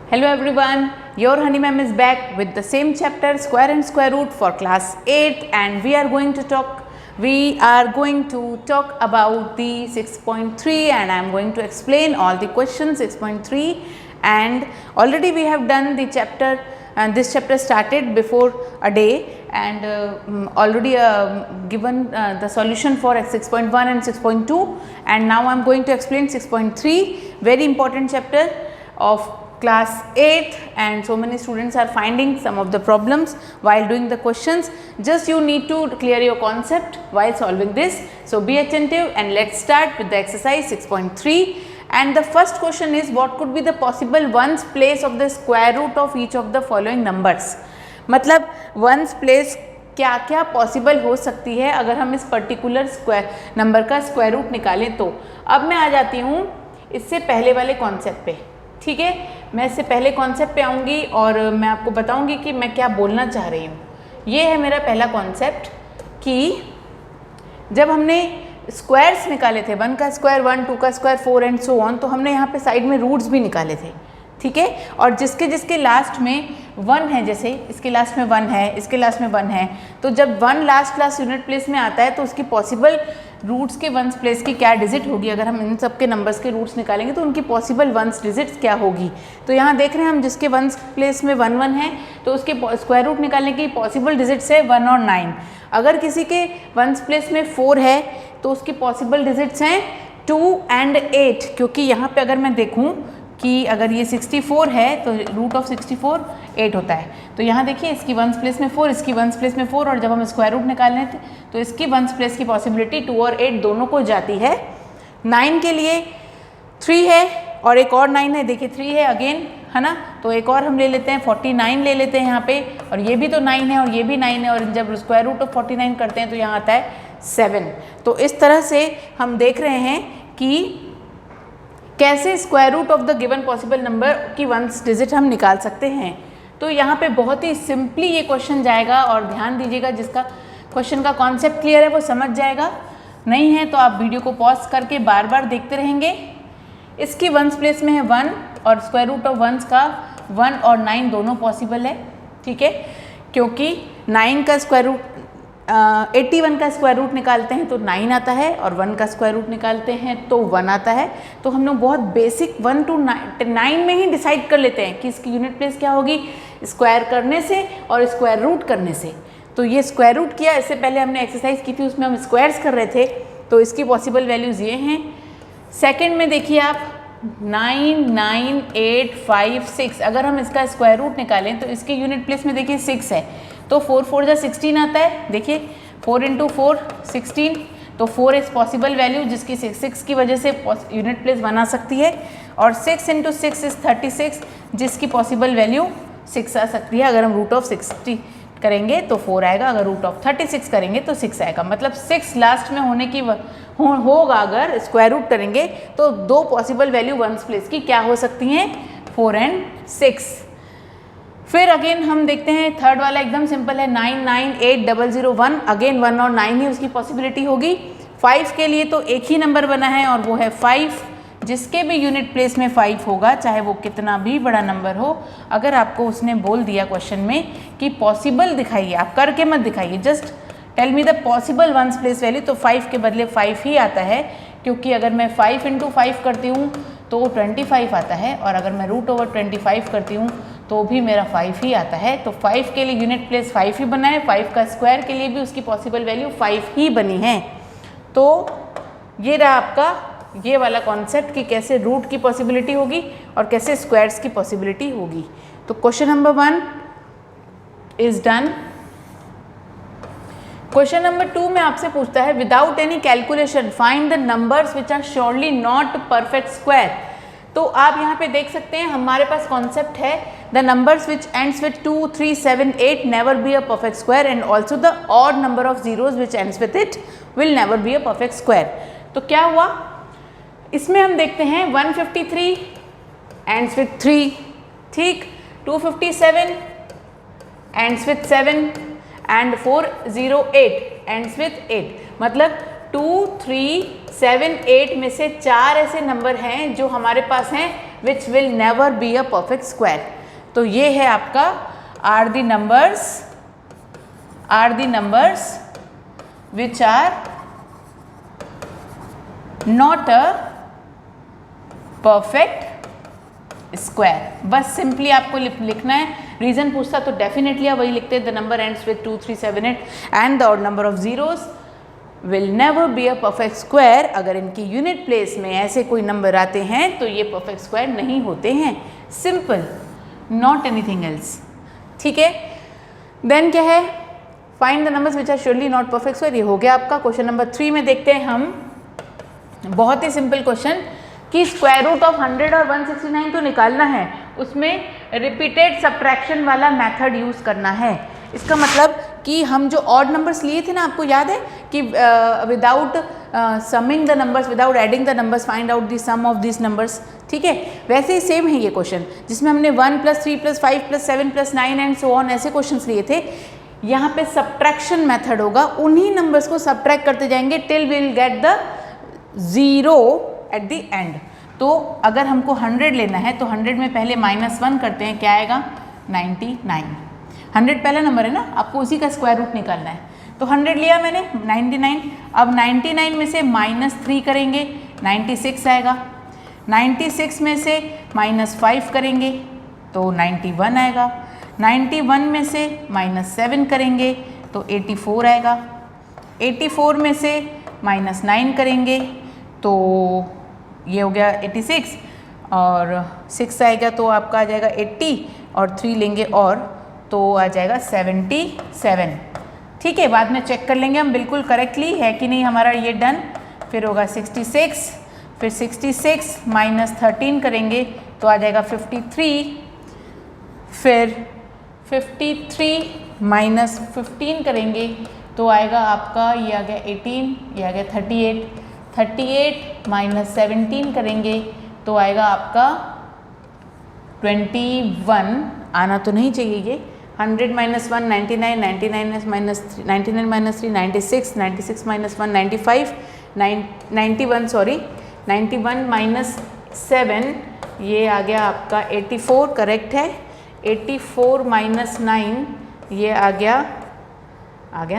Hello everyone, your Honey Ma'am is back with the same chapter square and square root for class 8 and we are going to talk about the 6.3 and I am going to explain all the questions 6.3 and already we have done the chapter and this chapter started before a day and already given the solution for 6.1 and 6.2 and now I am going to explain 6.3, very important chapter of class 8 and so many students are finding some of the problems while doing the questions. Just you need to clear your concept while solving this. So be attentive and let's start with the exercise 6.3 and the first question is what could be the possible ones place of the square root of each of the following numbers. मतलब ones place क्या क्या possible हो सकती है अगर हम इस particular square number का स्क्वायर रूट निकालें तो। अब मैं आ जाती हूँ इससे पहले वाले कॉन्सेप्ट पे, ठीक है। मैं इससे पहले कॉन्सेप्ट पे आऊँगी और मैं आपको बताऊँगी कि मैं क्या बोलना चाह रही हूँ। ये है मेरा पहला कॉन्सेप्ट कि जब हमने स्क्वायर्स निकाले थे 1 का स्क्वायर 1, 2 का स्क्वायर 4 एंड सो ऑन, तो हमने यहाँ पे साइड में रूट्स भी निकाले थे, ठीक है। और जिसके लास्ट में 1 है, जैसे इसके लास्ट में 1 है, इसके लास्ट में 1 है, तो जब 1 लास्ट यूनिट प्लेस में आता है तो उसकी पॉसिबल रूट्स के वंस प्लेस की क्या डिजिट होगी। अगर हम इन सब के नंबर्स के रूट्स निकालेंगे तो उनकी पॉसिबल वंस डिजिट्स क्या होगी। तो यहाँ देख रहे हैं हम जिसके वंस प्लेस में 1 1 है तो उसके स्क्वायर रूट निकालने की पॉसिबल डिजिट्स है 1 और 9। अगर किसी के वंस प्लेस में 4 है तो उसकी पॉसिबल डिजिट्स हैं 2 एंड 8, क्योंकि यहाँ पे अगर मैं देखूँ कि अगर ये 64 है तो रूट ऑफ 64 8 होता है। तो यहाँ देखिए इसकी वंस प्लेस में 4, इसकी वंस प्लेस में 4 और जब हम स्क्वायर रूट निकालने थे तो इसकी वंस प्लेस की पॉसिबिलिटी 2 और 8 दोनों को जाती है। 9 के लिए 3 है और एक और 9 है, देखिए 3 है अगेन, है ना। तो एक और हम ले लेते हैं 49 ले लेते हैं यहाँ पे, और ये भी तो 9 है और ये भी 9 है, और जब स्क्वायर रूट ऑफ 49 करते हैं तो यहाँ आता है 7। तो इस तरह से हम देख रहे हैं कि कैसे square root of the given possible number की वंस डिजिट हम निकाल सकते हैं। तो यहाँ पे बहुत ही सिंपली ये क्वेश्चन जाएगा और ध्यान दीजिएगा, जिसका क्वेश्चन का कॉन्सेप्ट क्लियर है वो समझ जाएगा, नहीं है तो आप वीडियो को पॉज करके बार बार देखते रहेंगे। इसकी वंस प्लेस में है 1 और स्क्वायर रूट ऑफ वंस का 1 और 9 दोनों पॉसिबल है, ठीक है। क्योंकि 9 का स्क्वायर रूट 81 का स्क्वायर रूट निकालते हैं तो 9 आता है और 1 का स्क्वायर रूट निकालते हैं तो 1 आता है। तो हम लोग बहुत बेसिक 1 to 9 में ही डिसाइड कर लेते हैं कि इसकी यूनिट प्लेस क्या होगी स्क्वायर करने से और स्क्वायर रूट करने से। तो ये स्क्वायर रूट किया, इससे पहले हमने एक्सरसाइज की थी उसमें हम स्क्वायर्स कर रहे थे, तो इसकी पॉसिबल वैल्यूज़ ये हैं। सेकेंड में देखिए आप 9 9 8 5 6, अगर हम इसका स्क्वायर रूट निकालें तो इसके यूनिट प्लेस में देखिए 6 है तो 4 4 जा 16 आता है। देखिए 4 × 4 16, तो 4 इज पॉसिबल वैल्यू जिसकी 6 की वजह से यूनिट प्लेस बना सकती है, और 6 × 6 इज 36 जिसकी पॉसिबल वैल्यू 6 आ सकती है। अगर हम रूट ऑफ 60 करेंगे तो 4 आएगा, अगर रूट ऑफ 36 करेंगे तो 6 आएगा। मतलब 6 लास्ट में होने की होगा अगर स्क्वायर रूट करेंगे तो 2 पॉसिबल वैल्यू वंस प्लेस की क्या हो सकती हैं 4 और 6। फिर अगेन हम देखते हैं थर्ड वाला एकदम सिंपल है 9 9 8 0 0 1, अगेन 1 और 9 ही उसकी पॉसिबिलिटी होगी। 5 के लिए तो एक ही नंबर बना है और वो है 5, जिसके भी यूनिट प्लेस में 5 होगा चाहे वो कितना भी बड़ा नंबर हो। अगर आपको उसने बोल दिया क्वेश्चन में कि पॉसिबल दिखाइए, आप करके मत दिखाइए, just tell me the possible ones place value, तो 5 के बदले 5 ही आता है, क्योंकि अगर मैं 5 × 5 करती हूँ तो 25 आता है, और अगर मैं रूट ओवर 25 करती हूँ तो भी मेरा 5 ही आता है। तो 5 के लिए यूनिट प्लेस 5 ही बना है, 5 का स्क्वायर के लिए भी उसकी पॉसिबल वैल्यू 5 ही बनी है। तो ये रहा आपका ये वाला कॉन्सेप्ट कि कैसे रूट की पॉसिबिलिटी होगी और कैसे स्क्वायर्स की पॉसिबिलिटी होगी। तो question number 1 is done. Question number 2 में आपसे पूछता है without any calculation find the numbers which are surely not perfect square. तो आप यहाँ पे देख सकते हैं हमारे पास कॉन्सेप्ट है the numbers which ends with 2 3 7 8 never be a perfect square and also the odd number of zeros which ends with it will never be a perfect square. तो क्या हुआ इसमें हम देखते हैं 153 एंड्स विथ 3, ठीक, 257 ends with 7 and 408 ends with 8। मतलब 2 3 7 8 में से 4 ऐसे नंबर हैं जो हमारे पास हैं which will never be a perfect square. तो ये है आपका are the numbers which are not a perfect square. बस सिंपली आपको लिखना है। रीजन पूछता तो डेफिनेटली आप वही लिखते हैं, the number ends with 2, 3, 7, 8 and the odd number of zeros will never be a perfect square. अगर इनकी यूनिट प्लेस में ऐसे कोई नंबर आते हैं तो ये परफेक्ट स्क्वायर नहीं होते हैं। Simple, not anything else. ठीक है, देन क्या है, find the numbers which are surely not perfect square. ये हो गया आपका। क्वेश्चन नंबर 3 में देखते हैं हम, बहुत ही सिंपल क्वेश्चन कि स्क्वायर रूट ऑफ 100 और 169 तो निकालना है, उसमें रिपीटेड सब्ट्रैक्शन वाला मेथड यूज़ करना है। इसका मतलब कि हम जो ऑड नंबर्स लिए थे ना, आपको याद है कि without summing the numbers, without adding the numbers, find out the sum of this numbers. ठीक है, वैसे ही सेम है ये क्वेश्चन, जिसमें हमने 1 + 3 + 5 + 7 + 9 एंड सो ऑन ऐसे क्वेश्चंस लिए थे। यहाँ पे सब्ट्रैक्शन मेथड होगा, उन्हीं नंबर्स को सब्ट्रैक्ट करते जाएंगे till we will get the 0 at the end. तो अगर हमको 100 लेना है तो 100 में पहले -1 करते हैं, क्या आएगा 99। 100 पहला नंबर है ना, आपको उसी का स्क्वायर रूट निकालना है। तो 100 लिया मैंने, 99। अब 99 में से -3 करेंगे, 96 आएगा। 96 में से -5 करेंगे तो 91 आएगा। 91 में से -7 करेंगे तो 84 आएगा। 84 में से -9 करेंगे तो ये हो गया 86, और 6 आएगा तो आपका आ जाएगा 80, और 3 लेंगे और तो आ जाएगा 77। ठीक है, बाद में चेक कर लेंगे हम बिल्कुल करेक्टली है कि नहीं हमारा ये डन। फिर होगा 66, फिर 66 -13 करेंगे तो आ जाएगा 53, फिर 53 -15 करेंगे तो आएगा आपका, ये आ गया 18, ये आ गया 38। 38 -17 करेंगे तो आएगा आपका 21। आना तो नहीं चाहिए ये। 100 - 1 99, 99 -3 96, 96 - 1 95, 91 सॉरी 91 - 7 ये आ गया आपका 84, करेक्ट है। 84 - 9 ये आ गया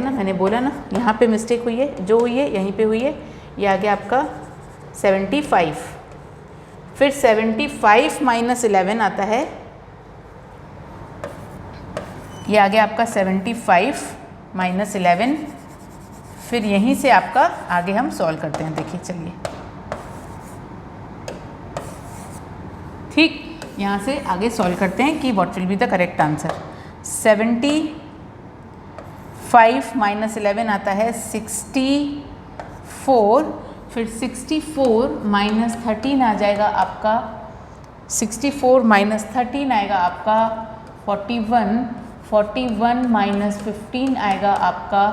ना, मैंने बोला ना यहाँ पे मिस्टेक हुई है, जो हुई है यहीं पे हुई है। ये आ गया आपका 75। फिर 75 - 11 आता है, ये आ गया आपका 75 - 11। फिर यहीं से आपका आगे हम सॉल्व करते हैं। देखिए चलिए, ठीक, यहाँ से आगे सॉल्व करते हैं कि what will be the correct answer. 75 - 11 आता है 64। फिर 64 - 13 आ जाएगा आपका, 64 - 13 आएगा आपका 41। 41 - 15 आएगा आपका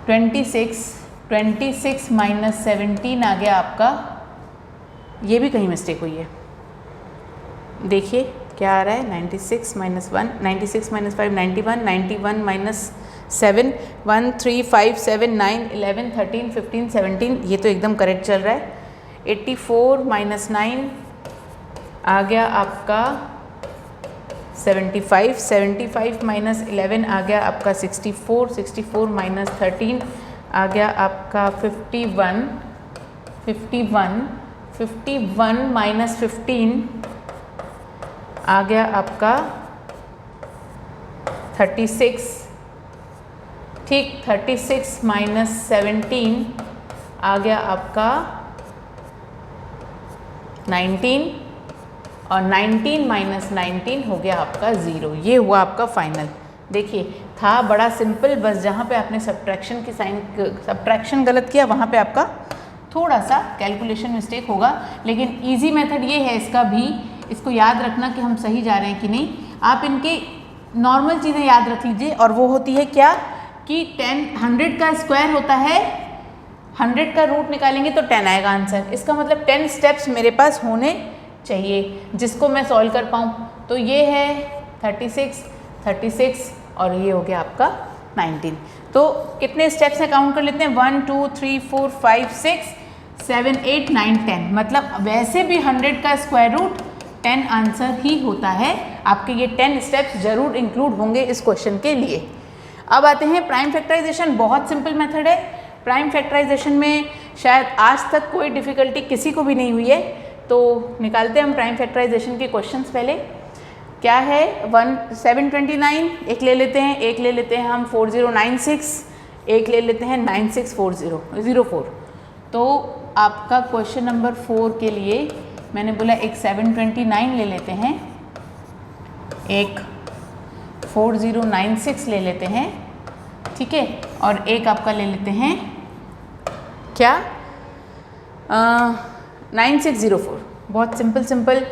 26। 26 - 17 आ गया आपका, ये भी कहीं मिस्टेक हुई है। देखिए क्या आ रहा है, 96 - 1, 96 - 5 91, 91 - 7 1 3 5 7 9 11 13 15 17, ये तो एकदम करेक्ट चल रहा है। 84 - 9 आ गया आपका 75। 75 - 11 आ गया आपका 64। 64 - 13 आ गया आपका 51। 51 - 15 आ गया आपका 36। ठीक, 36 - 17 आ गया आपका 19, और 19 - 19 हो गया आपका 0। ये हुआ आपका फाइनल। देखिए था बड़ा सिंपल, बस जहाँ पे आपने सब्ट्रैक्शन की सब्ट्रैक्शन गलत किया वहाँ पे आपका थोड़ा सा कैलकुलेशन मिस्टेक होगा, लेकिन इजी मेथड ये है इसका भी, इसको याद रखना कि हम सही जा रहे हैं कि नहीं। आप इनके नॉर्मल चीज़ें याद रख लीजिए, और वो होती है क्या कि 100 का स्क्वायर होता है, 100 का रूट निकालेंगे तो 10 आएगा आंसर। इसका मतलब 10 स्टेप्स मेरे पास होने चाहिए जिसको मैं सॉल्व कर पाऊँ। तो ये है 36 और ये हो गया आपका 19। तो कितने स्टेप्स हैं काउंट कर लेते हैं, 1 2 3 4 5 6 7, 8, 9, 10, मतलब वैसे भी 100 का स्क्वायर रूट 10 आंसर ही होता है। आपके ये 10 स्टेप्स जरूर इंक्लूड होंगे इस क्वेश्चन के लिए। अब आते हैं प्राइम फैक्टराइजेशन। बहुत सिंपल मेथड है प्राइम फैक्टराइजेशन में, शायद आज तक कोई डिफिकल्टी किसी को भी नहीं हुई है। तो निकालते हैं हम प्राइम फैक्टराइजेशन के क्वेश्चंस। पहले क्या है 729, एक ले लेते हैं, एक ले लेते हैं हम 4096, एक ले लेते हैं 964004। तो आपका क्वेश्चन नंबर 4 के लिए मैंने बोला एक 729 ले लेते हैं, एक 4096 ले लेते हैं, ठीक है, और एक आपका ले लेते हैं क्या 9604। बहुत सिंपल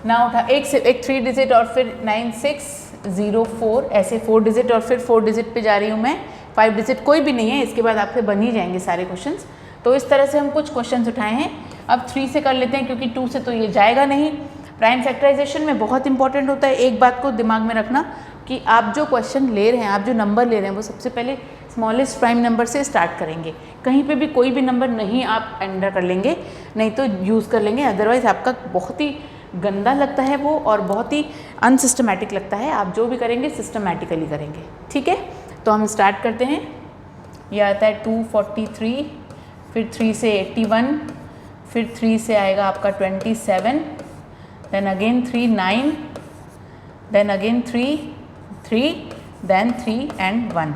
ना उठा, एक 3 डिजिट और फिर 9604, ऐसे 4 डिजिट और फिर 4 डिजिट पे जा रही हूँ मैं, 5 डिजिट कोई भी नहीं है, इसके बाद आपसे बन ही जाएंगे सारे क्वेश्चंस। तो इस तरह से हम कुछ क्वेश्चंस उठाए हैं। अब 3 से कर लेते हैं क्योंकि 2 से तो ये जाएगा नहीं। प्राइम फैक्टराइजेशन में बहुत इंपॉर्टेंट होता है एक बात को दिमाग में रखना कि आप जो क्वेश्चन ले रहे हैं, आप जो नंबर ले रहे हैं, वो सबसे पहले स्मॉलेस्ट प्राइम नंबर से स्टार्ट करेंगे। कहीं पे भी कोई भी नंबर नहीं आप एंटर कर लेंगे, नहीं तो यूज़ कर लेंगे, अदरवाइज़ आपका बहुत ही गंदा लगता है वो और बहुत ही अनसिस्टमैटिक लगता है। आप जो भी करेंगे सिस्टमैटिकली करेंगे, ठीक है। तो हम स्टार्ट करते हैं। ये आता है 243, फिर 3 से 81, फिर 3 से आएगा आपका 27, then again 3 9, then again 3 3, then 3 and 1।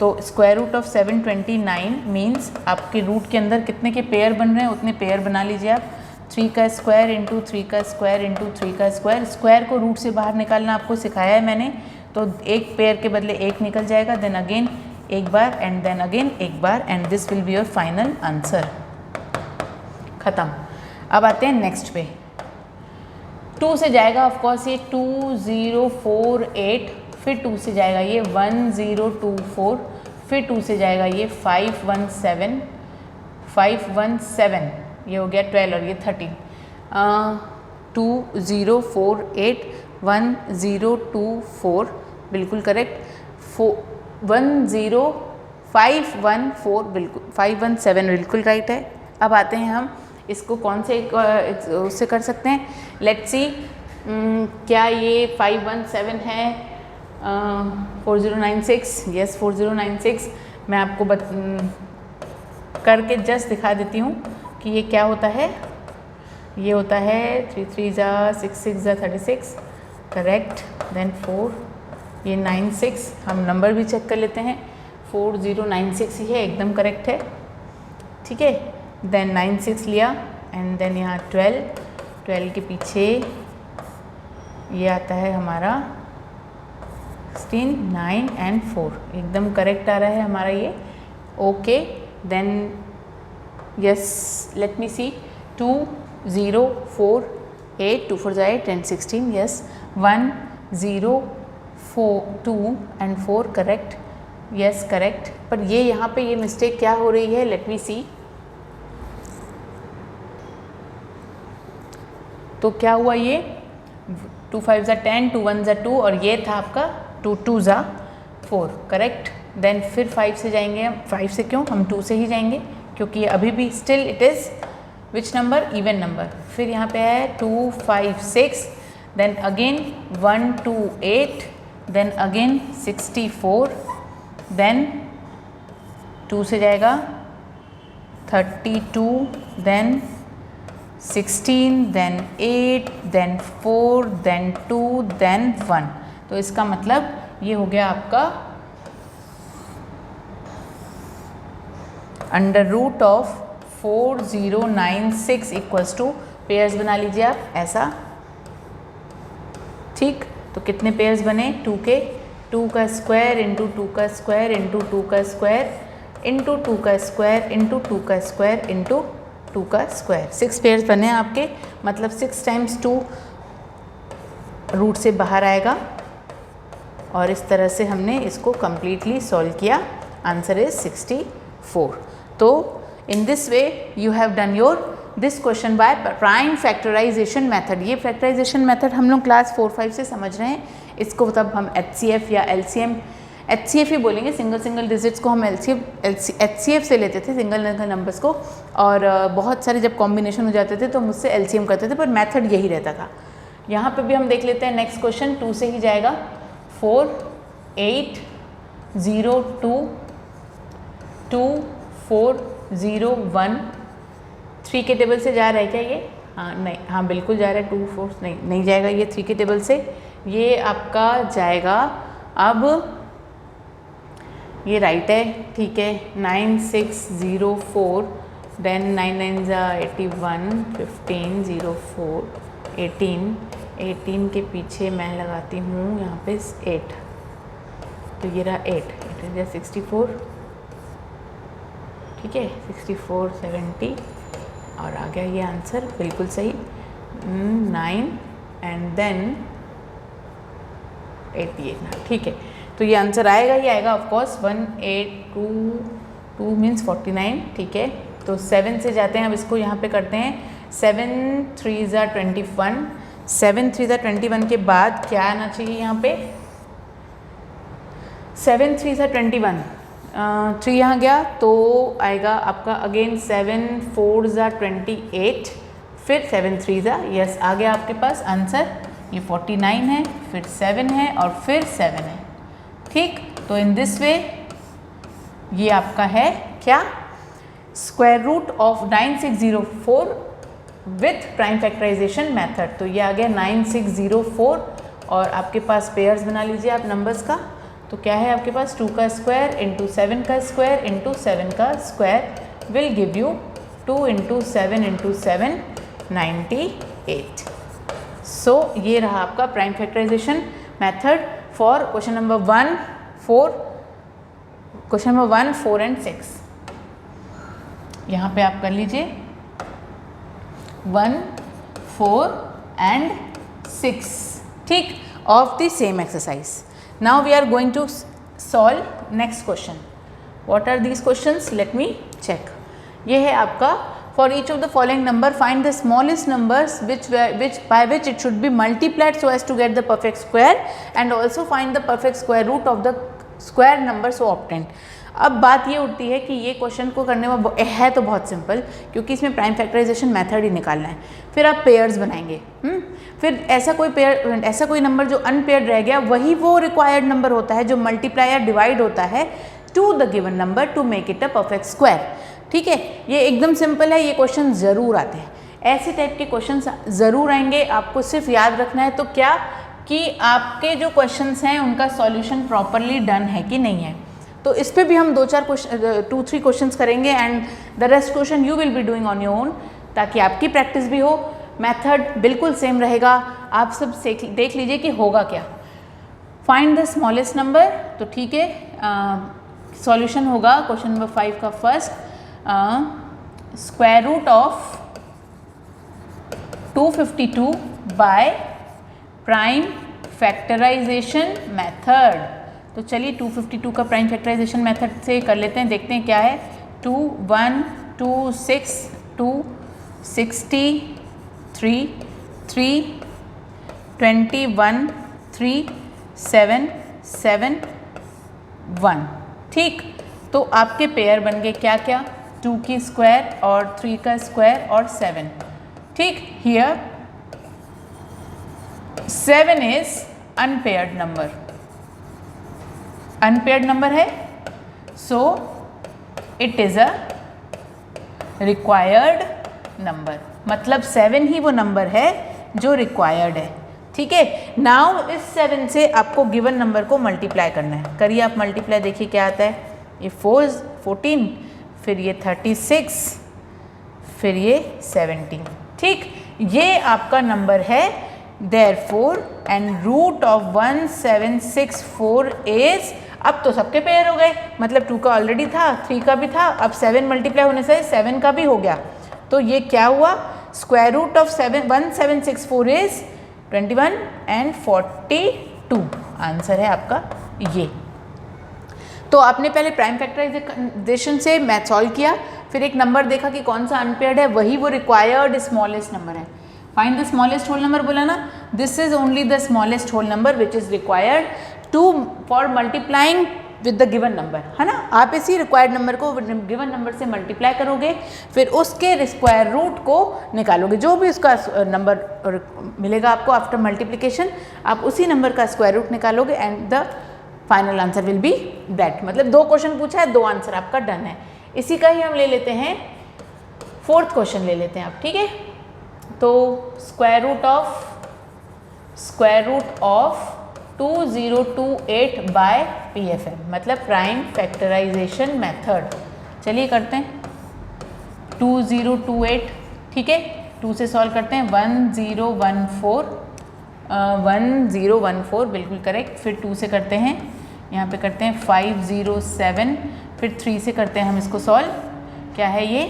तो स्क्वायर रूट ऑफ 729 मीन्स आपके रूट के अंदर कितने के पेयर बन रहे हैं उतने पेयर बना लीजिए आप। 3 का स्क्वायर इंटू 3 का स्क्वायर इंटू 3 का स्क्वायर। स्क्वायर को रूट से बाहर निकालना आपको सिखाया है मैंने, तो एक पेयर के बदले एक निकल जाएगा, देन अगेन एक बार एंड देन अगेन एक बार, and this will be your final answer. ख़त्म। अब आते हैं नेक्स्ट पे। 2 से जाएगा ऑफकोर्स ये 2048, फिर 2 से जाएगा ये 1024, फिर 2 से जाएगा ये 517, 517, ये हो गया 12 और ये 13। 2048, 1024 बिल्कुल करेक्ट, 10514 बिल्कुल, 517 बिल्कुल राइट है। अब आते हैं हम इसको कौन से उससे कर सकते हैं, लेट्स सी। क्या ये 517 है 4096? यस 4096। मैं आपको करके जस्ट दिखा देती हूँ कि ये क्या होता है। ये होता है 3 3 ज़ा 6 6 ज़ा 36 करेक्ट, देन 4, ये 96, हम नंबर भी चेक कर लेते हैं, 4096 ही है, एकदम करेक्ट है, ठीक है। देन 96 लिया एंड देन यहाँ 12 के पीछे ये आता है हमारा 16, 9 एंड 4, एकदम करेक्ट आ रहा है हमारा ये, okay. Then yes let me see, 2048, 2 4 ज़ा 8 and 16, yes 1042 and 4 correct, yes correct. पर ये यहाँ पे ये मिस्टेक क्या हो रही है, लेट मी सी। तो क्या हुआ, ये 2 5 ज़ा 10, 2 1 ज़ा 2 और ये था आपका 2 2 ज़ा 4 करेक्ट। देन फिर 5 से जाएंगे हम, 5 से क्यों, हम 2 से ही जाएंगे क्योंकि अभी भी still it is which number, even number. फिर यहाँ पे है 2 5 6, then again 1 2 8, then again 64, then 2 से जाएगा 32, then 16, then 8, then 4, then 2, then 1। तो इसका मतलब ये हो गया आपका under root of 4096 equals to, pairs बना लीजिए आप ऐसा, ठीक। तो कितने पेयर्स बने, 2 के, 2 का स्क्वायर इंटू 2 का स्क्वायर इंटू 2 का स्क्वायर इंटू 2 का स्क्वायर इंटू 2 का स्क्वायर इंटू 2 का स्क्वायर, 6 पेयर्स बने आपके, मतलब 6 टाइम्स 2 रूट से बाहर आएगा। और इस तरह से हमने इसको कम्प्लीटली सॉल्व किया, आंसर इज 64। तो in this way you have done your this question by prime factorisation method. ये फैक्टराइजेशन मेथड हम लोग क्लास 4 5 से समझ रहे हैं, इसको तब हम HCF या LCM HCF ही बोलेंगे, सिंगल डिजिट्स को हम HCF से लेते थे, सिंगल नंबर्स को, और बहुत सारे जब कॉम्बिनेशन हो जाते थे तो हम उससे LCM करते थे, पर मेथड यही रहता था। यहाँ पे भी हम देख लेते हैं नेक्स्ट क्वेश्चन, 2 से ही जाएगा। 4 8 0 2 2 4 0 1 3 के टेबल से जा रहा है क्या ये? हाँ नहीं, हाँ बिल्कुल जा रहा है। 2 4 नहीं जाएगा ये 3 के टेबल से, ये आपका जाएगा, अब ये राइट है, ठीक है। 9 6 0 4 देन 9 9 ज़ा 81 15 0 4 18 के पीछे मैं लगाती हूँ यहाँ पे 8, तो ये रहा 8 64, ठीक है, 64 70 और आ गया ये आंसर बिल्कुल सही। 9 एंड देन 88, ठीक है, तो ये आंसर आएगा ही आएगा ऑफ कोर्स। 182 मीन्स 49, ठीक है। तो 7 से जाते हैं, अब इसको यहाँ पे करते हैं। 7 3 ज़ा 21, 7 3 ज़ा 21 के बाद क्या आना चाहिए यहाँ पे? 7 3 ज़ा 21, 3 यहाँ गया तो आएगा आपका अगेन 7 4 ज़ा 28, फिर 7 3 ज़ा, यस आ गया आपके पास आंसर। ये 49 है, फिर 7 है और फिर 7 है, ठीक। तो इन दिस वे ये आपका है क्या? Square root of 9604 with prime factorisation method. तो ये आ गया 9604 और आपके पास पेयर्स बना लीजिए आप नंबर्स का। तो क्या है आपके पास? 2 का स्क्वायर इंटू 7 का स्क्वायर इंटू 7 का square will give you 2 into 7 into 7 98। So ये रहा आपका prime factorisation method for question number 1 4 and 6। यहाँ पे आप कर लीजिए 1 4 एंड 6, ठीक, of the same exercise. Now we are going to solve next question. What are these questions? Let me check. ये है आपका for each of the following number find the smallest numbers by which it should be multiplied so as to get the perfect square and also find the perfect square root of the square number so obtained. अब बात ये उठती है कि ये question को करने में है तो बहुत सिंपल, क्योंकि इसमें प्राइम फैक्टराइजेशन मेथड ही निकालना है। फिर आप पेयर्स बनाएंगे, फिर ऐसा कोई नंबर जो अनपेयर्ड रह गया वही वो रिक्वायर्ड नंबर होता है जो मल्टीप्लाई या डिवाइड होता है to the given number to make it a perfect square, ठीक है। ये एकदम सिंपल है, ये क्वेश्चन ज़रूर आते हैं, ऐसे टाइप के क्वेश्चन ज़रूर आएंगे। आपको सिर्फ याद रखना है तो क्या कि आपके जो क्वेश्चंस हैं उनका सॉल्यूशन प्रॉपरली डन है कि नहीं है। तो इस पर भी हम 2-3 क्वेश्चंस करेंगे and the rest question you will be doing on your own, ताकि आपकी प्रैक्टिस भी हो। मेथड बिल्कुल सेम रहेगा, आप सब देख लीजिए कि होगा क्या। फाइंड द स्मॉलेस्ट नंबर, तो ठीक है, सॉल्यूशन होगा क्वेश्चन नंबर 5 का first, square root of 252 by prime factorisation method. तो चलिए 252 का प्राइम फैक्टराइजेशन मेथड से कर लेते हैं, देखते हैं क्या है। 2 1 2 6 2 60 3 3 21 3 7 7 1, ठीक। तो आपके पेयर बन गए क्या क्या? 2 की स्क्वायर और 3 का स्क्वायर और 7, ठीक। Here 7 is unpaired number, unpaired number है, so it is a required number, मतलब 7 ही वो नंबर है जो रिक्वायर्ड है, ठीक है। नाउ इस 7 से आपको गिवन नंबर को मल्टीप्लाई करना है। करिए आप मल्टीप्लाई, देखिए क्या आता है। ये 14, फिर ये 36, फिर ये 17, ठीक। ये आपका नंबर है therefore and root of 1764 is, अब तो सबके पेयर हो गए, मतलब 2 का ऑलरेडी था, 3 का भी था, अब 7 मल्टीप्लाई होने से 7 का भी हो गया। तो ये क्या हुआ? Square root of 1764 is 21 and 42, answer है आपका ये। तो आपने पहले प्राइम फैक्टराइजेशन से मैथ सॉल्व किया, फिर एक नंबर देखा कि कौन सा अनपेयर्ड है, वही वो रिक्वायर्ड स्मॉलेस्ट नंबर है। Find the smallest whole number बोला ना, this is only the smallest whole number which is required to for multiplying with the given number, है ना। आप इसी रिक्वायर्ड नंबर को गिवन नंबर से मल्टीप्लाई करोगे, फिर उसके स्क्वायर रूट को निकालोगे, जो भी उसका नंबर मिलेगा आपको आफ्टर मल्टीप्लिकेशन, आप उसी नंबर का स्क्वायर रूट निकालोगे and the final answer will be that. मतलब 2 क्वेश्चन पूछा है, 2 आंसर आपका डन है। इसी का ही हम ले लेते हैं 4th क्वेश्चन ले लेते हैं आप, ठीक है। तो square root of 2028 by PFM, मतलब प्राइम फैक्टराइजेशन मेथड। चलिए करते हैं 2028, ठीक है, 2 से सॉल्व करते हैं। 1014 बिल्कुल करेक्ट। फिर 2 से करते हैं, यहाँ पे करते हैं 507, फिर 3 से करते हैं हम इसको सॉल्व। क्या है ये,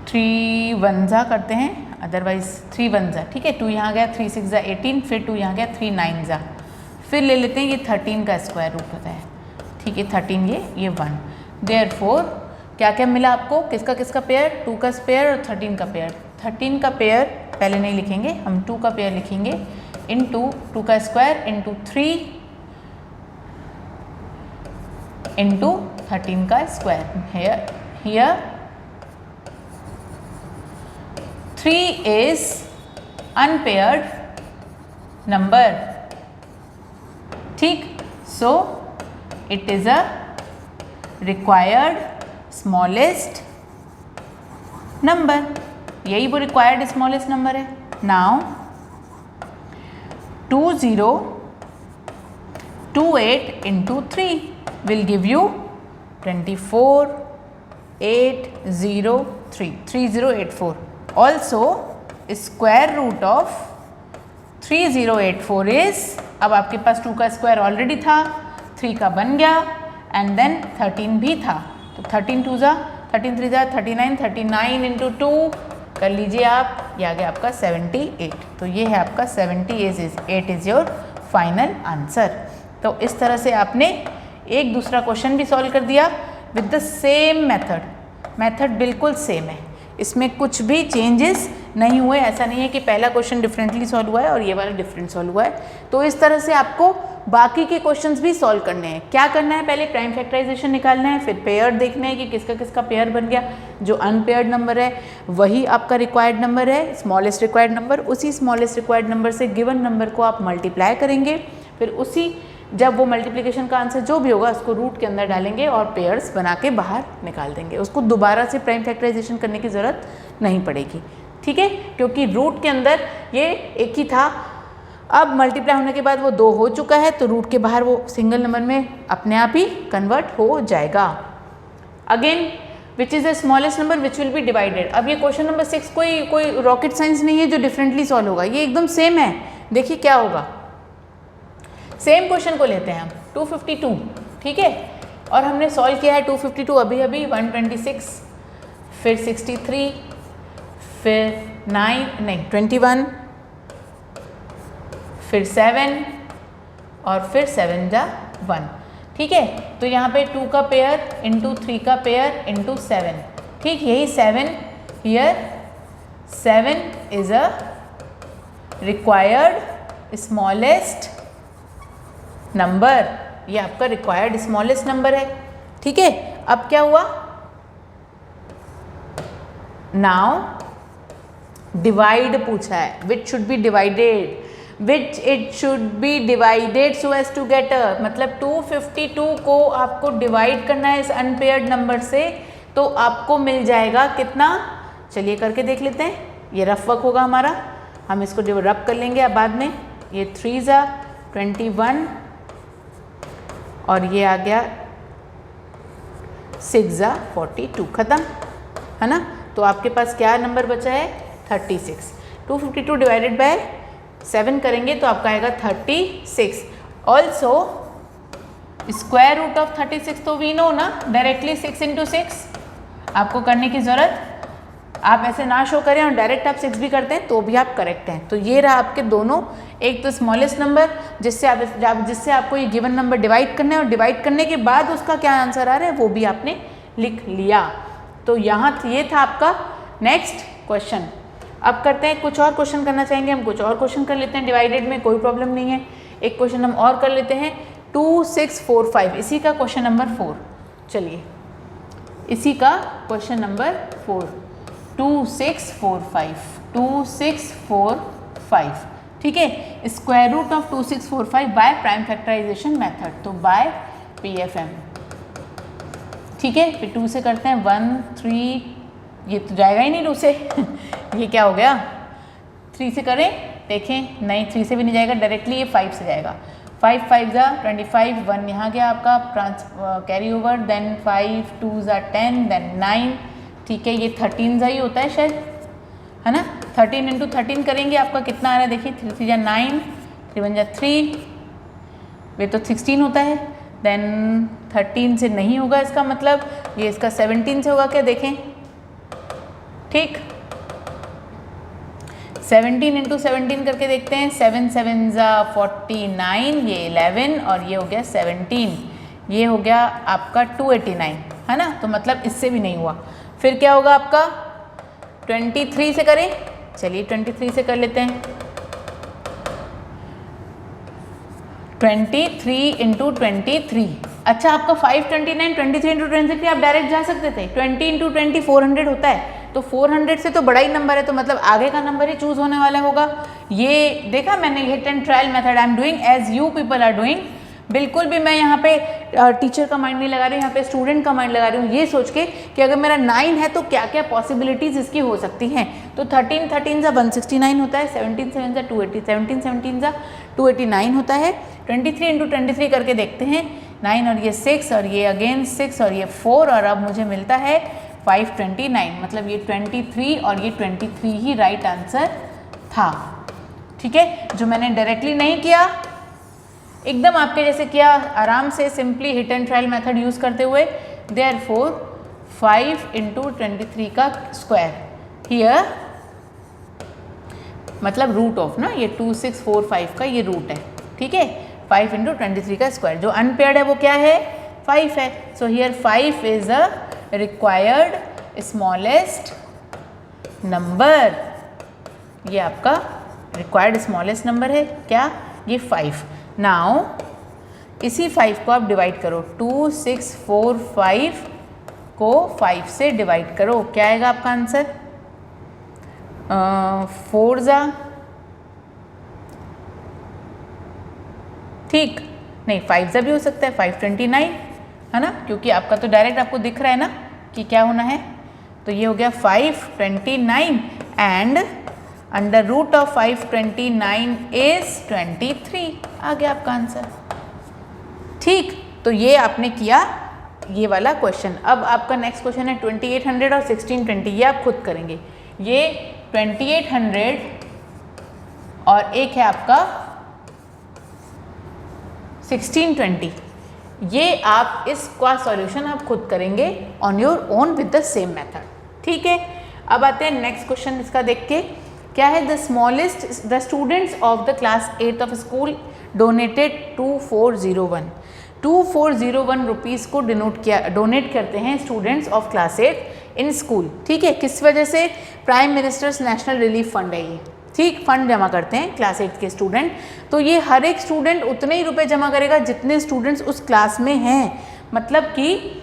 3 1 जा करते हैं, अदरवाइज 3 1 जा, ठीक है। 2 यहाँ गया, 3 6 जा 18, फिर 2 यहाँ गया, 3 9 जा। फिर ले लेते हैं ये 13 का स्क्वायर रूट होता है, ठीक है। 13 ये 1, देयरफॉर क्या क्या मिला आपको, किसका किसका पेयर, 2 का पेयर और 13 का पेयर। 13 का पेयर पहले नहीं लिखेंगे हम, 2 का पेयर लिखेंगे, इंटू 2 का स्क्वायर इंटू 3 इंटू 13 का square. Here 3 is unpaired number, ठीक। So it is a required smallest number, यही वो required smallest number है। Now 2028 into 3 will give you 24,803, 3084. Also square root of 3084 is, अब आपके पास 2 का स्क्वायर ऑलरेडी था, 3 का बन गया एंड देन 13 भी था, तो 13 2 जा 13 3 जा 39, 39 इंटू 2 कर लीजिए आप, ये आ गया आपका 78। तो ये है आपका 78 इज योर फाइनल आंसर। तो इस तरह से आपने एक दूसरा क्वेश्चन भी सॉल्व कर दिया विद द सेम मेथड बिल्कुल सेम है, इसमें कुछ भी चेंजेस नहीं हुए। ऐसा नहीं है कि पहला क्वेश्चन डिफरेंटली सॉल्व हुआ है और ये वाला डिफरेंट सॉल्व हुआ है। तो इस तरह से आपको बाकी के क्वेश्चंस भी सॉल्व करने हैं। क्या करना है, पहले प्राइम फैक्टराइजेशन निकालना है, फिर पेयर देखना है कि किसका किसका पेयर बन गया। जो अनपेयर्ड नंबर है वही आपका रिक्वायर्ड नंबर है, स्मॉलेस्ट रिक्वायर्ड नंबर। उसी स्मॉलेस्ट रिक्वायर्ड नंबर से गिवन नंबर को आप मल्टीप्लाई करेंगे, फिर उसी जब वो मल्टीप्लिकेशन का आंसर जो भी होगा उसको रूट के अंदर डालेंगे और पेयर्स बना के बाहर निकाल देंगे। उसको दोबारा से प्राइम फैक्टराइजेशन करने की ज़रूरत नहीं पड़ेगी, ठीक है, क्योंकि रूट के अंदर ये एक ही था। अब मल्टीप्लाई होने के बाद वो 2 हो चुका है, तो रूट के बाहर वो सिंगल नंबर में अपने आप ही कन्वर्ट हो जाएगा। Again which is the smallest number which will be divided. अब ये क्वेश्चन नंबर 6 कोई रॉकेट साइंस नहीं है जो डिफरेंटली सॉल्व होगा, ये एकदम सेम है। देखिए क्या होगा, सेम क्वेश्चन को लेते हैं हम 252, ठीक है, और हमने सॉल्व किया है 252 अभी 126, फिर 63, फिर 21, फिर 7 और फिर 7 जा 1, ठीक है। तो यहाँ पे 2 का पेयर इंटू 3 का पेयर इंटू 7, ठीक, यही 7 here 7 is a required smallest number, ये आपका रिक्वायर्ड स्मॉलेस्ट नंबर है, ठीक है। अब क्या हुआ, नाउ डिवाइड पूछा है, which should be divided, which it should be divided so as to get a, मतलब 252 को आपको डिवाइड करना है इस अनपेयर्ड नंबर से, तो आपको मिल जाएगा कितना। चलिए करके देख लेते हैं, ये रफ वर्क होगा हमारा, हम इसको रफ कर लेंगे अब बाद में। ये 3 जा 21 और ये आ गया 6 जा 42, खत्म है ना। तो आपके पास क्या नंबर बचा है 36। 252 डिवाइडेड बाय 7 करेंगे तो आपका आएगा 36। ऑल्सो स्क्वायर रूट ऑफ 36 तो वी नो ना, डायरेक्टली 6 इंटू 6 आपको करने की ज़रूरत, आप ऐसे ना शो करें और डायरेक्ट आप 6 भी करते हैं तो भी आप करेक्ट हैं। तो ये रहा आपके दोनों, एक तो स्मॉलेस्ट नंबर जिससे आपको ये गिवन नंबर डिवाइड करना है, और डिवाइड करने के बाद उसका क्या आंसर आ रहा है वो भी आपने लिख लिया। तो यहाँ ये था आपका नेक्स्ट क्वेश्चन। अब करते हैं कुछ और क्वेश्चन करना चाहेंगे हम, कुछ और क्वेश्चन कर लेते हैं डिवाइडेड में, कोई प्रॉब्लम नहीं है। एक क्वेश्चन हम और कर लेते हैं 2645, इसी का क्वेश्चन नंबर 4। चलिए इसी का क्वेश्चन नंबर 4 2645 ठीक है। Square root of 2645 by prime factorisation method, तो बाय PFM ठीक है। फिर 2 से करते हैं 1 3, ये तो जाएगा ही नहीं 2 से ये क्या हो गया, 3 से करें देखें, नहीं 3 से भी नहीं जाएगा, डायरेक्टली ये 5 से जाएगा। 5 5 ज़ा 25, 1 यहाँ गया आपका कैरी ओवर, देन 5 2 ज़ा 10, देन 9 ठीक है। ये 13 ज़ा ही होता है शायद, है ना। 13 इंटू 13 करेंगे, आपका कितना आ रहा है देखिए, 3 3 ज़ा 9, 3 1 ज़ा 3, ये तो 16 होता है। देन 13 से नहीं होगा इसका मतलब, ये इसका 17 से होगा क्या देखें, ठीक। 17 इंटू 17 करके देखते हैं, 7 7 ज़ा 49, ये 11 और ये हो गया 17, ये हो गया आपका 289, है ना। तो मतलब इससे भी नहीं हुआ, फिर क्या होगा आपका 23 से करें, चलिए 23 से कर लेते हैं। 23 इंटू 23, अच्छा आपका 529, 23 इंटू 23 आप डायरेक्ट जा सकते थे, 20 इंटू 20 400 होता है, तो 400 से तो बड़ा ही नंबर है, तो मतलब आगे का नंबर ही चूज होने वाला होगा। ये देखा मैंने, hit and trial method I am doing as you people are doing. बिल्कुल भी मैं यहाँ पे टीचर का माइंड नहीं लगा रही हूँ, यहाँ पे स्टूडेंट का माइंड लगा रही हूँ, ये सोच के कि अगर मेरा 9 है तो क्या क्या पॉसिबिलिटीज़ इसकी हो सकती हैं। तो 13 13 ज़ा 169 होता है, 17 7 ज़ा 280, 17 17 ज़ा 289 होता है। 23 इंटू 23 करके देखते हैं, 9 और ये 6 और ये अगेन 6 और ये 4 और अब मुझे मिलता है 529, मतलब ये 23 और ये 23 ही राइट आंसर था, ठीक है। जो मैंने डायरेक्टली नहीं किया, एकदम आपके जैसे किया, आराम से simply hit and trial method use करते हुए। देयरफॉर 5 इंटू 23 का स्क्वायर हियर, मतलब रूट ऑफ ना, ये 2645 का ये रूट है, ठीक है। 5 इंटू 23 का स्क्वायर, जो अनपेयर्ड है वो क्या है, 5 है। So here 5 is a required smallest number, ये आपका रिक्वायर्ड स्मॉलेस्ट नंबर है क्या, ये 5। नाउ इसी 5 को आप डिवाइड करो, 2645 को 5 से डिवाइड करो, क्या आएगा आपका आंसर, 4 ज़ा, ठीक नहीं 5 ज़ा भी हो सकता है, 529 है ना, क्योंकि आपका तो डायरेक्ट आपको दिख रहा है ना कि क्या होना है। तो ये हो गया 529 and under root of 529 is 23, आ गया आपका आंसर, ठीक। तो ये आपने किया ये वाला क्वेश्चन। अब आपका नेक्स्ट क्वेश्चन है 2800 और 1620, ये आप खुद करेंगे। ये 2800 और एक है आपका 1620, ये आप इसका सॉल्यूशन आप खुद करेंगे on your own with the same method, ठीक है। अब आते हैं नेक्स्ट क्वेश्चन, इसका देख के क्या है, the smallest the students of the class 8th of school donated 2401 rupees को डोनेट करते हैं students of class 8 in school, ठीक है। किस वजह से, prime ministers national relief fund है ये, ठीक, फंड जमा करते हैं क्लास 8 के स्टूडेंट। तो ये हर एक स्टूडेंट उतने ही रुपए जमा करेगा जितने स्टूडेंट्स उस क्लास में हैं, मतलब कि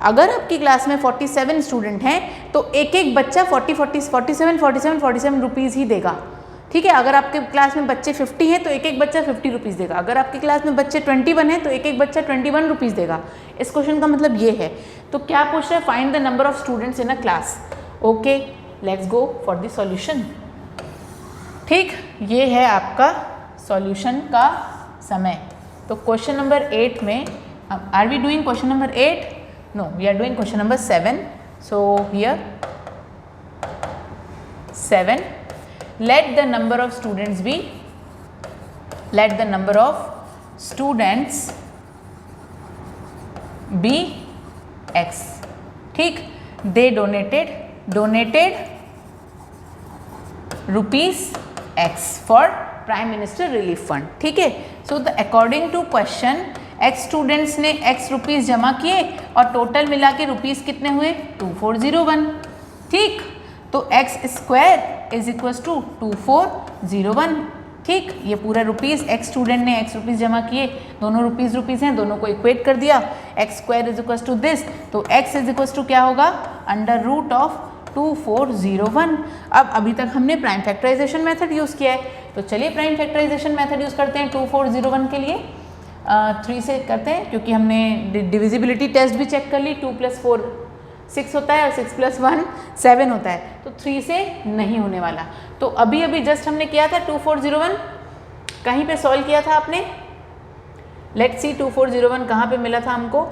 अगर आपकी क्लास में 47 स्टूडेंट हैं तो एक एक बच्चा 47 रुपीज़ ही देगा, ठीक है। अगर आपके क्लास में बच्चे 50 हैं तो एक एक बच्चा 50 रुपीज़ देगा, अगर आपकी क्लास में बच्चे 21 हैं तो एक एक बच्चा 21 रुपीज़ देगा। इस क्वेश्चन का मतलब ये है। तो क्या पूछ रहा है, find the number of students in a class. Okay, let's go for the solution, ठीक। ये है आपका सॉल्यूशन का समय। तो क्वेश्चन नंबर 8 में, are we doing question number 8? No, we are doing question number 7. So here 7. Let the number of students be. Let the number of students be X. ठीक, they donated rupees X for Prime Minister Relief Fund. ठीक है. So the according to question, X students ने X rupees जमा किए और total मिला के rupees कितने हुए, 2401, ठीक। तो X square is equal to 2401, ठीक, ये पूरा रुपीज़, एक्स स्टूडेंट ने एक्स रुपीज़ जमा किए, दोनों रुपीज़ रुपीज़ हैं, दोनों को इक्वेट कर दिया, x square is equal to this, तो एक्स इज इक्वल टू क्या होगा, अंडर रूट ऑफ 2401। अब अभी तक हमने प्राइम फैक्टराइजेशन मेथड यूज़ किया है, तो चलिए प्राइम फैक्टराइजेशन मेथड यूज़ करते हैं 2401 के लिए। 3 से करते हैं क्योंकि हमने डिविजिबिलिटी टेस्ट भी चेक कर ली, 2 + 4 6 होता है और 6 + 1 7 होता है, तो 3 से नहीं होने वाला। तो अभी अभी जस्ट हमने किया था 2401, कहीं पे सॉल्व किया था आपने, लेट्स सी 2401 कहाँ पे मिला था हमको,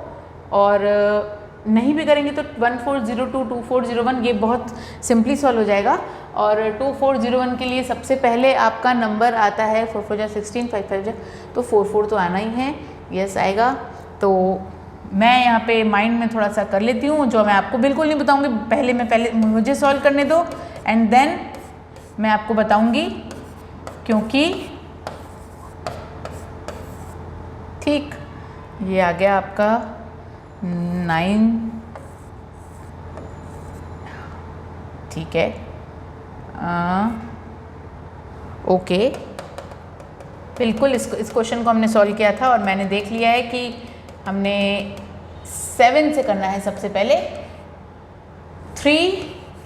और नहीं भी करेंगे तो 1402 2401 ये बहुत सिंपली सॉल्व हो जाएगा। और 2401 के लिए सबसे पहले आपका नंबर आता है 4 4 16 5 5 तो 44 तो आना ही है, यस आएगा। तो मैं यहाँ पे माइंड में थोड़ा सा कर लेती हूँ, जो मैं आपको बिल्कुल नहीं बताऊँगी, पहले मुझे सॉल्व करने दो एंड देन मैं आपको बताऊँगी, क्योंकि ठीक ये आ गया आपका 9, ठीक है, ओके, बिल्कुल इस क्वेश्चन को हमने सॉल्व किया था और मैंने देख लिया है कि हमने 7 से करना है सबसे पहले, 3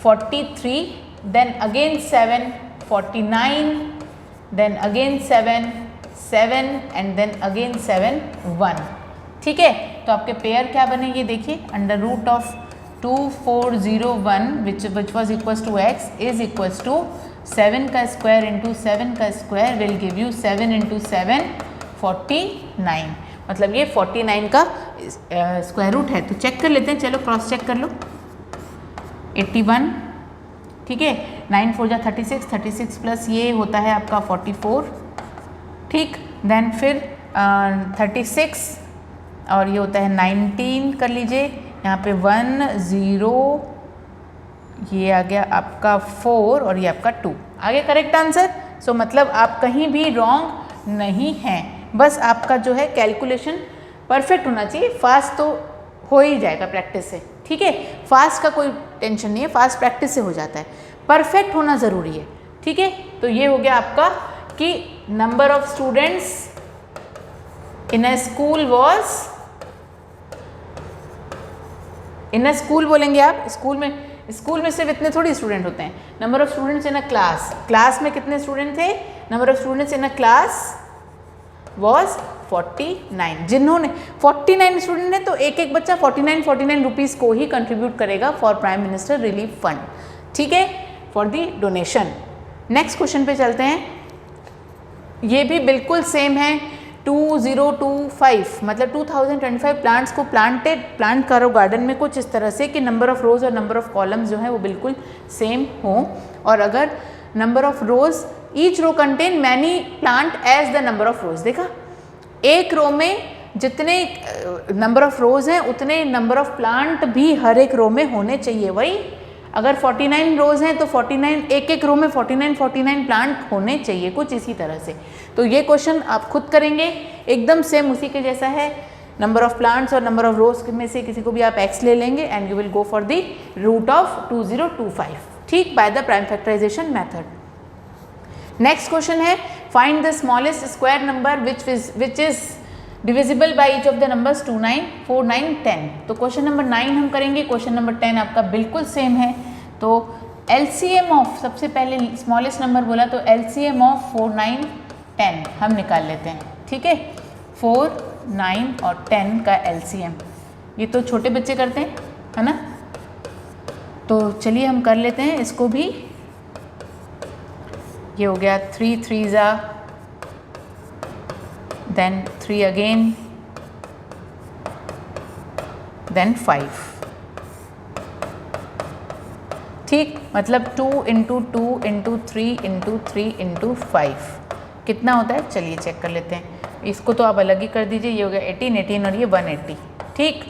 43, then again 7 49, then again 7 7 and then again 7 1, ठीक है। तो आपके पेयर क्या बनेंगे देखिए, under root of 2401 which was equals to x is equals to 7 का स्क्वायर इंटू 7 का square will give you 7 into 7 49, मतलब ये 49 का स्क्वायर रूट है। तो चेक कर लेते हैं, चलो क्रॉस चेक कर लो, 81, ठीक है, 9 4 36, 36 प्लस ये होता है आपका 44, ठीक, देन फिर 36 और ये होता है 19 कर लीजिए, यहाँ पे 1 0, ये आ गया आपका 4 और ये आपका 2, आ गया करेक्ट आंसर। सो मतलब आप कहीं भी रॉन्ग नहीं हैं, बस आपका जो है कैलकुलेशन परफेक्ट होना चाहिए, फास्ट तो हो ही जाएगा प्रैक्टिस से, ठीक है, फास्ट का कोई टेंशन नहीं है, फास्ट प्रैक्टिस से हो जाता है, परफेक्ट होना ज़रूरी है, ठीक है। तो ये हो गया आपका कि number of students in a school was, in a school बोलेंगे आप, स्कूल में सिर्फ इतने थोड़ी स्टूडेंट होते हैं, number of students in a class, class में कितने स्टूडेंट थे, number of students in a class was 49, जिन्होंने 49 स्टूडेंट हैं तो एक एक बच्चा 49 रुपीज़ को ही कंट्रीब्यूट करेगा for prime minister relief fund, ठीक है, for the donation. Next question पे चलते हैं, ये भी बिल्कुल सेम है, 2025 मतलब 2025 प्लांट्स को प्लांट करो गार्डन में कुछ इस तरह से कि नंबर ऑफ रोज और नंबर ऑफ कॉलम्स जो है वो बिल्कुल सेम हो, और अगर number of rows each row contain many plant as the number of rows, देखा एक रो में जितने नंबर ऑफ रोज हैं उतने नंबर ऑफ प्लांट भी हर एक रो में होने चाहिए, वही अगर 49 रोज हैं तो 49 एक रो में 49 प्लांट होने चाहिए, कुछ इसी तरह से। तो ये क्वेश्चन आप खुद करेंगे, एकदम सेम उसी के जैसा है, नंबर ऑफ प्लांट्स और नंबर ऑफ रोज में से किसी को भी आप x ले लेंगे and you will go for the root of 2025, ठीक, by the prime factorisation method. Next question है, find the smallest square number which is divisible by each of the numbers 2 9 4 9 10। तो क्वेश्चन नंबर 9 हम करेंगे, question number 10 आपका बिल्कुल same है। तो LCM of, सबसे पहले स्मॉलेस्ट नंबर बोला तो LCM ऑफ 4 9 10 हम निकाल लेते हैं, ठीक है, 4 9 और 10 का LCM, ये तो छोटे बच्चे करते हैं, है ना, तो चलिए हम कर लेते हैं इसको भी। ये हो गया 3 3 ज़ा, then 3 again, then 5, ठीक, मतलब 2 इंटू 2 इंटू 3 इंटू 3 इंटू 5 कितना होता है, चलिए चेक कर लेते हैं। इसको तो आप अलग ही कर दीजिए, ये हो गया 18 और ये 180, ठीक,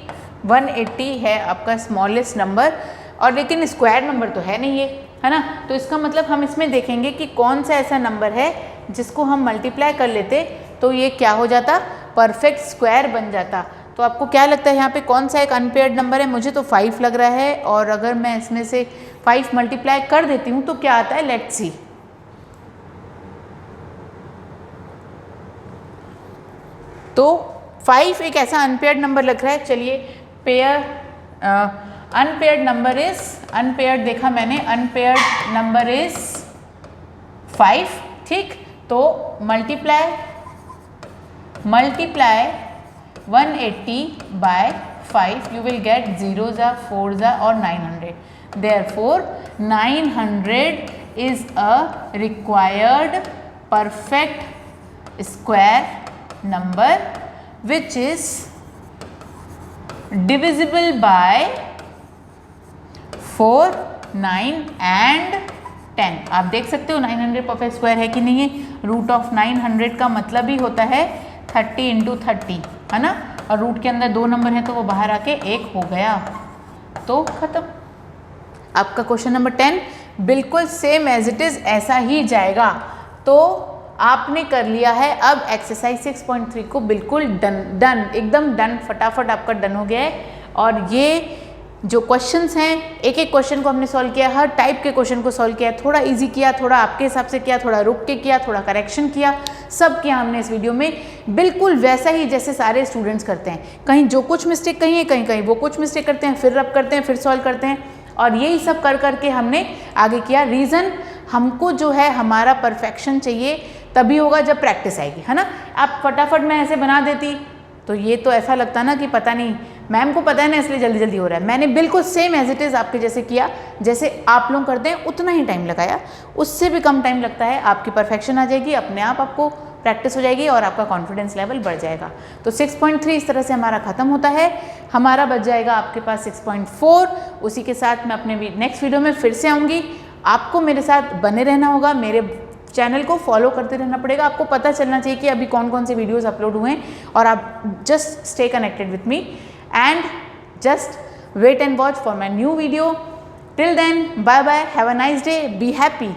180 है आपका स्मॉलेस्ट नंबर, और लेकिन स्क्वायर नंबर तो है नहीं ये, है ना, तो इसका मतलब हम इसमें देखेंगे कि कौन सा ऐसा नंबर है जिसको हम मल्टीप्लाई कर लेते तो ये क्या हो जाता, परफेक्ट स्क्वायर बन जाता। तो आपको क्या लगता है यहाँ पे कौन सा एक अनपेयर्ड नंबर है, मुझे तो 5 लग रहा है, और अगर मैं इसमें से 5 मल्टीप्लाई कर देती हूँ तो क्या आता है, लेट्स सी, तो 5 एक ऐसा अनपेयर्ड नंबर लग रहा है। चलिए pair unpaired number is, unpaired देखा मैंने, अनपेयर्ड नंबर इज 5, ठीक। तो multiply 180 by 5, you will get 0s are 4s are or 900. Therefore 900 is a required perfect square number which is divisible by 4, 9 and 10। आप देख सकते हो 900 परफेक्ट स्क्वायर है कि नहीं है। रूट ऑफ 900 का मतलब ही होता है 30 इंटू 30, है ना, और रूट के अंदर 2 नंबर हैं तो वो बाहर आके 1 हो गया, तो खत्म। आपका क्वेश्चन नंबर 10 बिल्कुल सेम एज इट इज ऐसा ही जाएगा। तो आपने कर लिया है अब एक्सरसाइज 6.3 को बिल्कुल डन एकदम डन, फटाफट आपका डन हो गया है। और ये जो क्वेश्चंस हैं, एक एक क्वेश्चन को हमने सॉल्व किया, हर टाइप के क्वेश्चन को सॉल्व किया, थोड़ा इजी किया, थोड़ा आपके हिसाब से किया, थोड़ा रुक के किया, थोड़ा करेक्शन किया, सब किया हमने इस वीडियो में, बिल्कुल वैसा ही जैसे सारे स्टूडेंट्स करते हैं। कहीं जो कुछ मिस्टेक कहीं है, कहीं कहीं वो कुछ मिस्टेक करते हैं, फिर रब करते हैं, फिर सॉल्व करते हैं, और यही सब कर करके हमने आगे किया। रीज़न हमको जो है हमारा परफेक्शन चाहिए तभी होगा जब प्रैक्टिस आएगी, है ना। आप फटाफट मैं ऐसे बना देती तो ये तो ऐसा लगता ना कि पता नहीं मैम को पता है ना इसलिए जल्दी जल्दी हो रहा है। मैंने बिल्कुल सेम एज इट इज़ आपके जैसे किया, जैसे आप लोग करते हैं उतना ही टाइम लगाया, उससे भी कम टाइम लगता है। आपकी परफेक्शन आ जाएगी, अपने आप आपको प्रैक्टिस हो जाएगी और आपका कॉन्फिडेंस लेवल बढ़ जाएगा। तो 6.3 इस तरह से हमारा ख़त्म होता है। हमारा बच जाएगा आपके पास 6.4। उसी के साथ मैं अपने नेक्स्ट वीडियो में फिर से आऊँगी। आपको मेरे साथ बने रहना होगा, मेरे चैनल को फॉलो करते रहना पड़ेगा। आपको पता चलना चाहिए कि अभी कौन कौन से वीडियोस अपलोड हुए हैं, और आप just stay connected with me and just wait and watch for my new video. Till then bye bye, have a nice day, be happy.